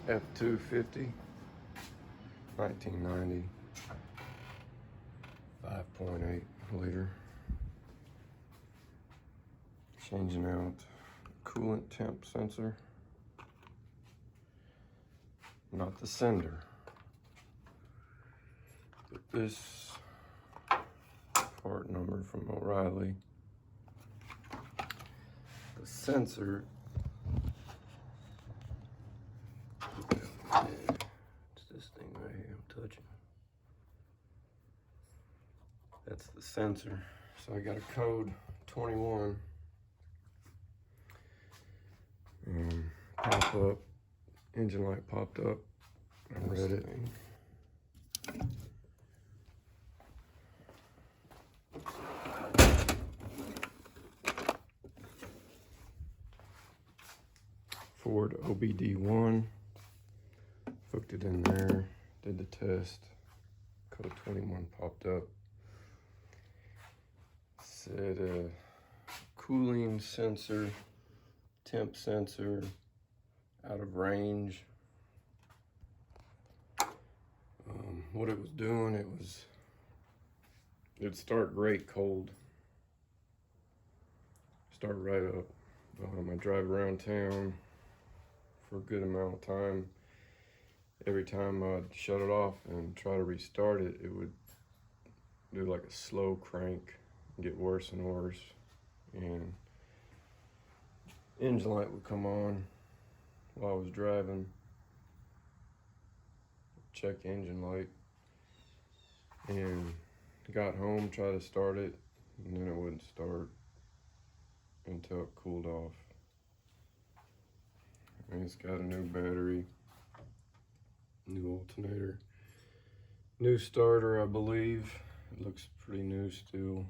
F-250, 1990, 5.8 liter. Changing out coolant temp sensor, not the sender, but this part number from O'Reilly. The sensor, it's this thing right here I'm touching. That's the sensor. So I got a code 21. Pop up, engine light popped up. I read it. Ford OBD1, hooked it in there, did the test, code 21 popped up. Said cooling sensor, temp sensor, out of range. What it was doing, it'd start great cold. Start right up. I drive around town for a good amount of time. Every time I'd shut it off and try to restart it, it would do like a slow crank, get worse and worse. And engine light would come on while I was driving. Check engine light. And got home, tried to start it, and then it wouldn't start until it cooled off. And it's got a new battery, new alternator, new starter, I believe. It looks pretty new still.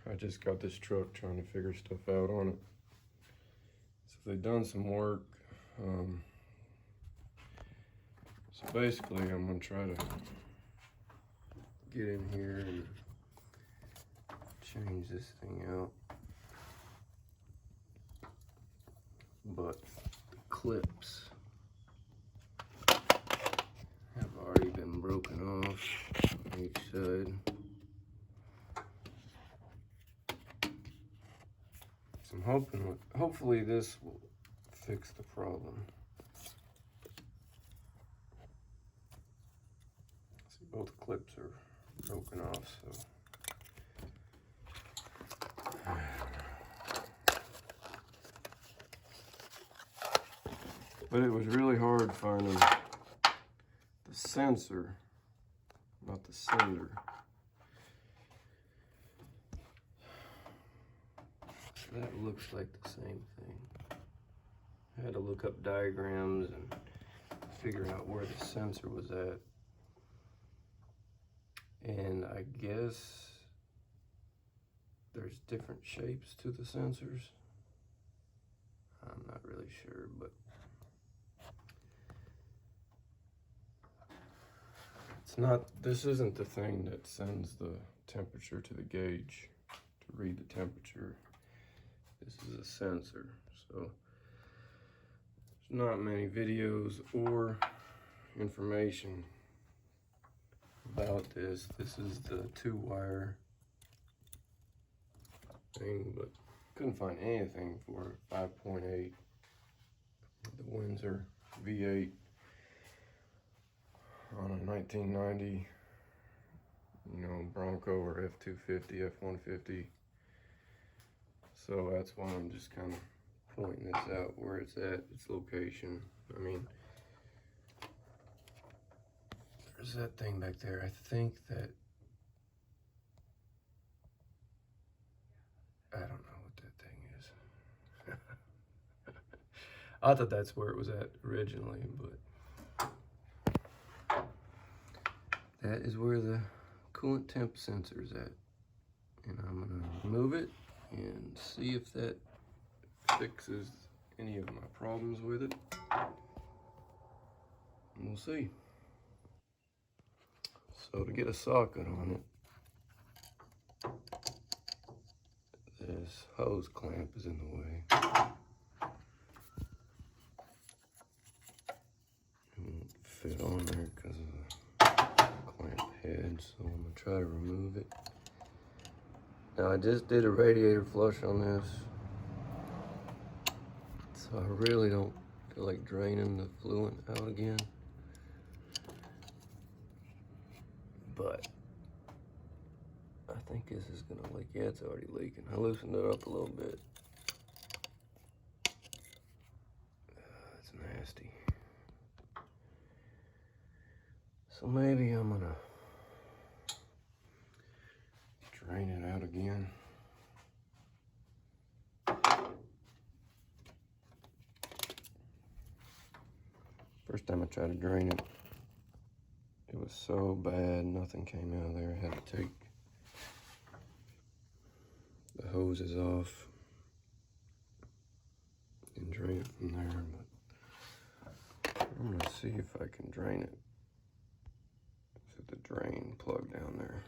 I just got this truck trying to figure stuff out on it. So they've done some work. So basically I'm gonna try to get in here and change this thing out. But the clips have already been broken off on each side. So I'm hoping, hopefully this will fix the problem. See, both clips are broken off, so. But it was really hard finding the sensor, not the sender. That looks like the same thing. I had to look up diagrams and figure out where the sensor was at. And I guess there's different shapes to the sensors. I'm not really sure, but it's not, this isn't the thing that sends the temperature to the gauge to read the temperature. This is a sensor, so there's not many videos or information about this. This is the 2-wire thing, but couldn't find anything for 5.8. The Windsor V8 on a 1990, Bronco or F-250, F-150. So that's why I'm just kind of pointing this out, where it's at, its location. I mean, there's that thing back there. I think that, I don't know what that thing is. I thought that's where it was at originally, but that is where the coolant temp sensor is at. And I'm gonna remove it and see if that fixes any of my problems with it. And we'll see. So to get a socket on it, this hose clamp is in the way. bit on there because of the clamp head, so I'm gonna try to remove it. Now I just did a radiator flush on this, so I really don't feel like draining the fluid out again. But I think this is gonna leak. Yeah, it's already leaking. I loosened it up a little bit. It's nasty. So maybe I'm gonna drain it out again. First time I tried to drain it, it was so bad, nothing came out of there. I had to take the hoses off and drain it from there, but I'm gonna see if I can drain it through the drain plug down there.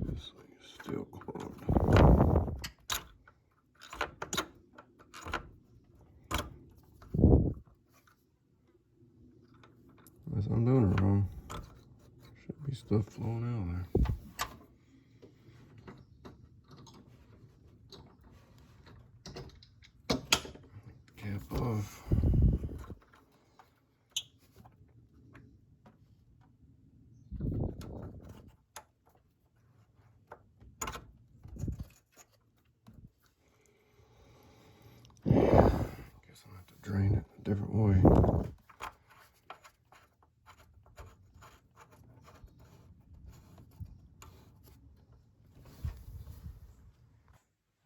This thing is still clogged. Unless I'm doing it wrong. Should be stuff flowing out of there. Cap off. Guess I'm gonna have to drain it a different way.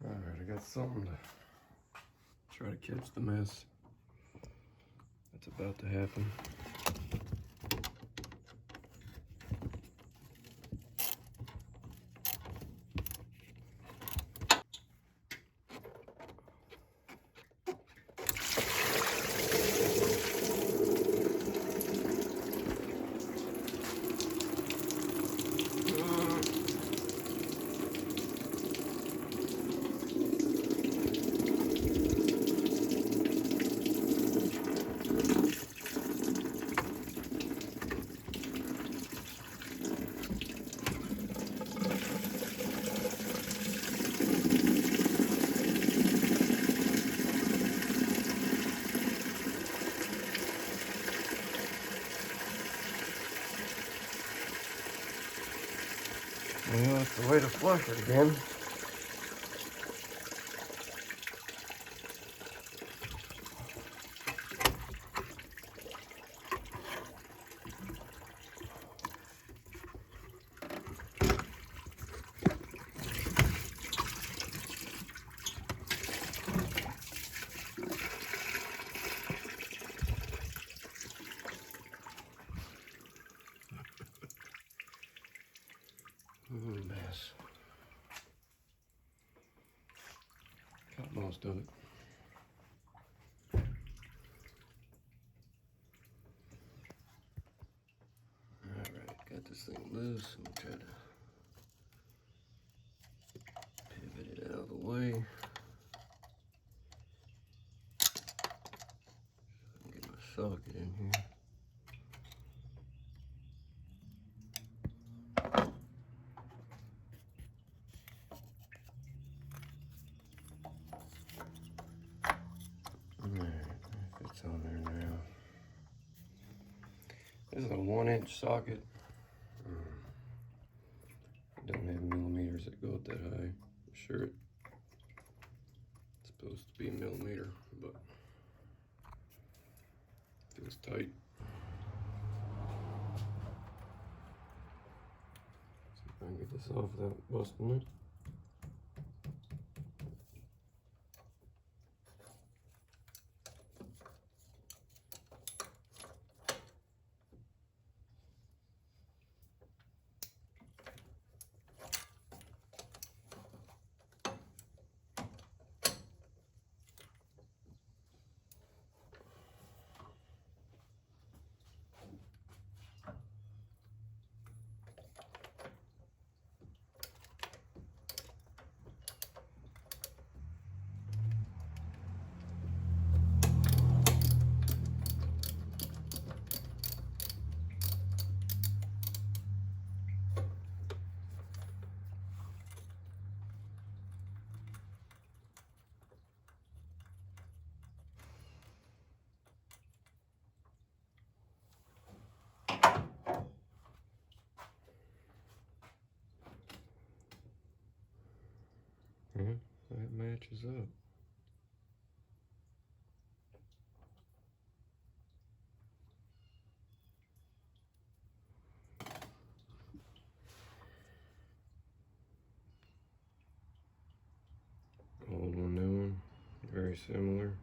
Alright, I got something to try to catch the mess that's about to happen. Well, that's the way to flush it again. Mess. Got most of it. Alright, got this thing loose. I'm gonna try to pivot it out of the way. Get my socket in here. It's on there now. This is a 1-inch socket. I don't have millimeters that go up that high. I'm sure it's supposed to be a millimeter, but it feels tight. See if I can get this off without busting it. That matches up. Old one, new one, very similar.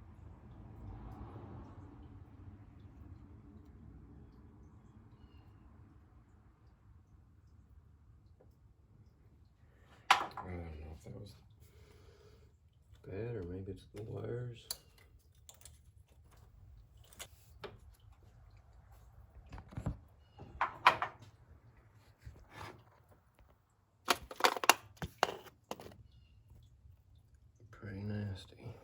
I don't know if that was bad or maybe it's the wires. Pretty nasty.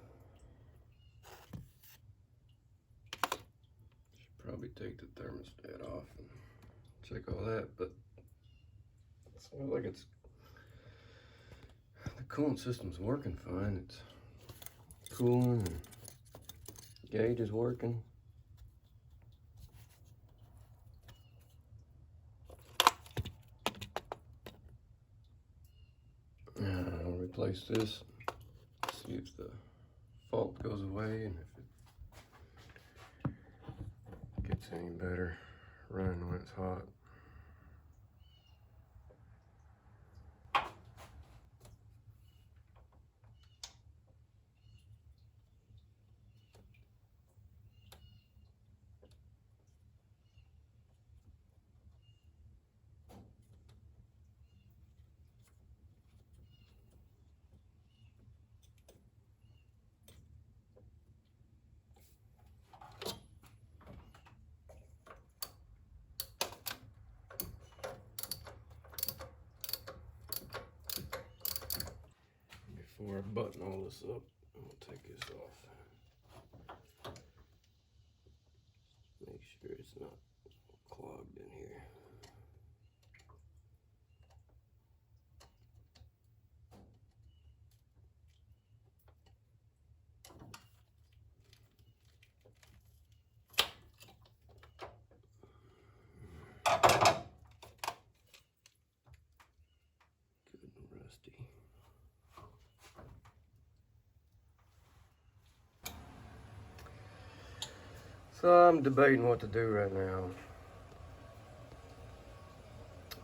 Should probably take the thermostat off and check all that, but it sounds like it's the coolant system's working fine. It's cooling and gauge is working. I'll replace this, see if the fault goes away and if it gets any better running when it's hot. Before I button all this up, I'll take this off. Make sure it's not clogged in here. Good and rusty. So I'm debating what to do right now.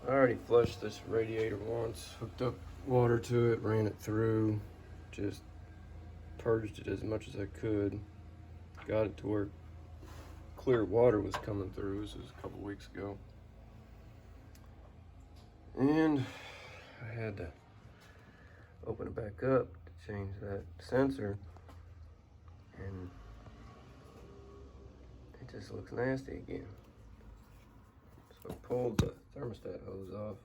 I already flushed this radiator once, hooked up water to it, ran it through, just purged it as much as I could. Got it to where clear water was coming through. This was a couple weeks ago. And I had to open it back up to change that sensor, and it just looks nasty again. So I pulled the thermostat hose off.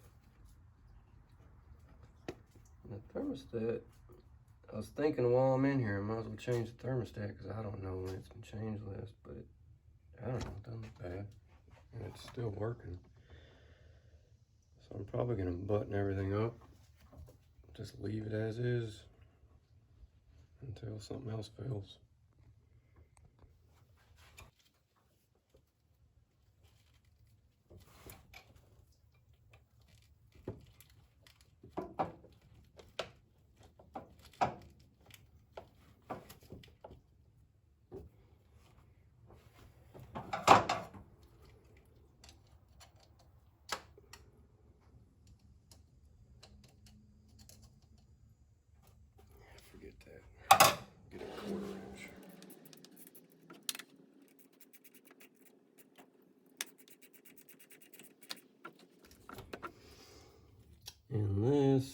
And the thermostat, I was thinking while I'm in here, I might as well change the thermostat because I don't know when it's been changed last, but I don't know, it doesn't look bad. And it's still working. So I'm probably gonna button everything up, just leave it as is until something else fails. Forget that. Get a quarter inch. And this,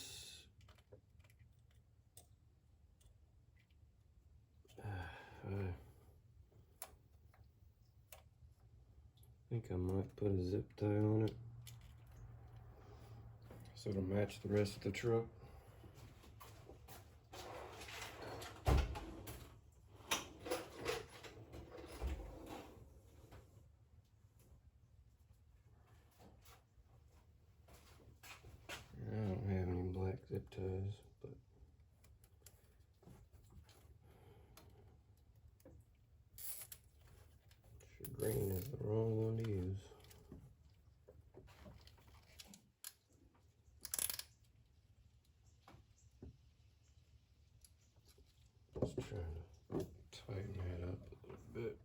I think I might put a zip tie on it so it'll match the rest of the truck. I don't have any black zip ties, but green is the wrong one to use. trying to tighten that up a little bit.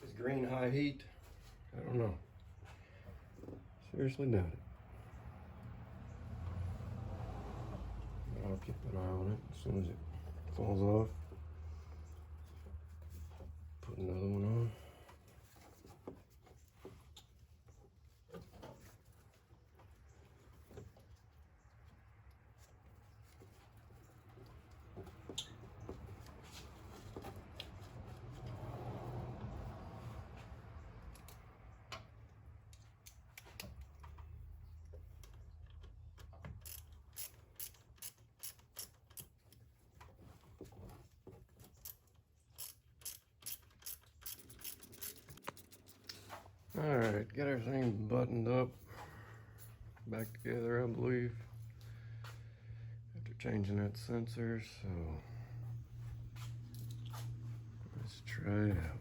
Is green high heat? I don't know. Seriously doubt it. I'll keep an eye on it as soon as it falls off. Put another one on. All right, get everything buttoned up, back together, I believe, after changing that sensor, so let's try it out.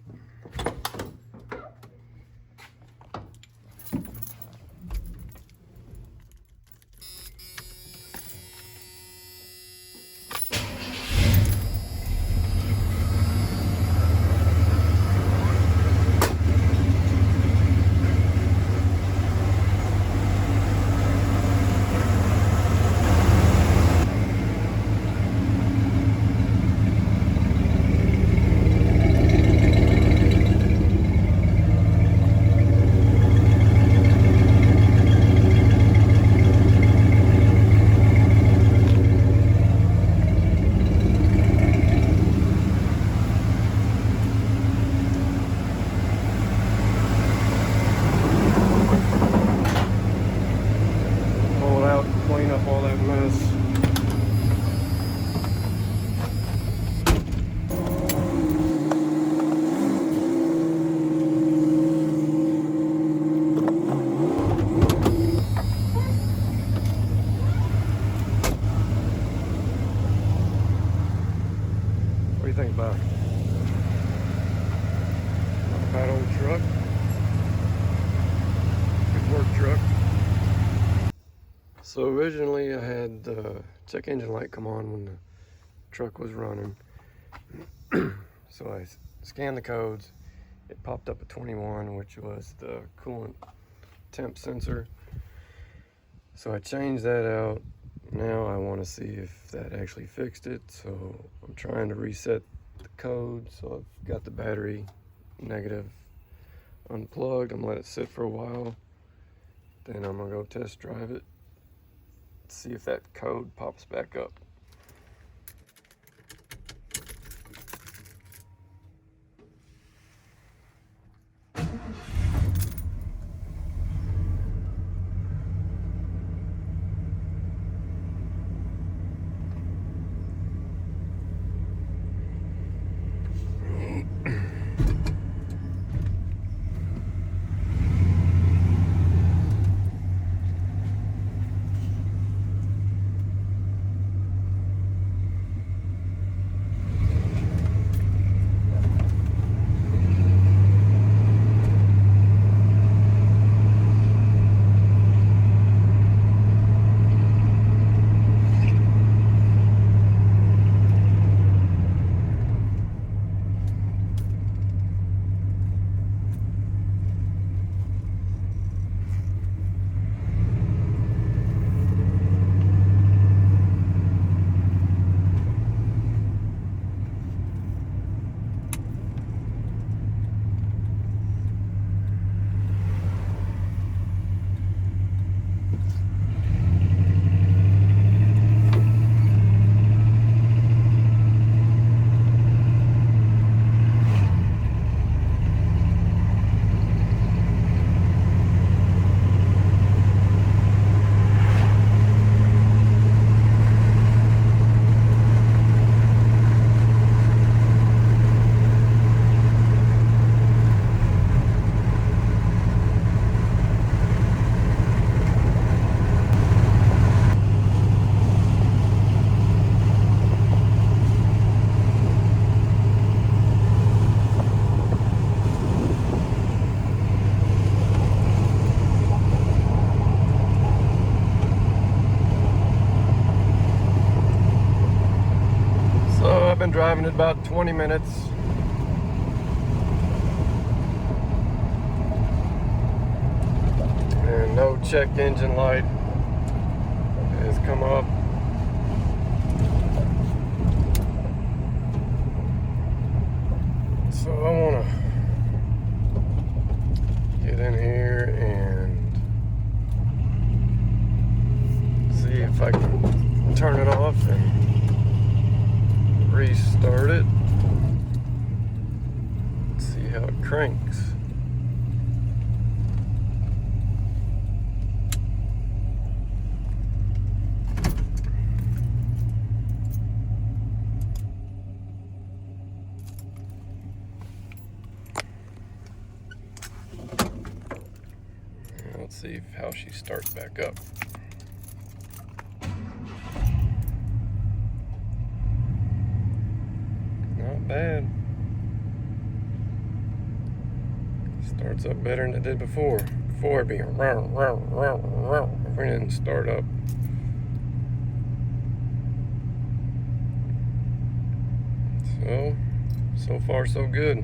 Clean up all that mess. What do you think about it? Not a bad old truck. Good work truck. So originally I had the check engine light come on when the truck was running. So I scanned the codes. It popped up at 21, which was the coolant temp sensor. So I changed that out. Now I want to see if that actually fixed it. So I'm trying to reset the code. So I've got the battery negative unplugged. I'm gonna let it sit for a while. Then I'm gonna go test drive it. See if that code pops back up. been driving it about 20 minutes. And no check engine light has come up. So I want to get in here and see if I can turn it off and restart it. See how it cranks. Let's see how she starts back up. Not bad. Starts up better than it did before. Before it'd be if we didn't start up. So far so good.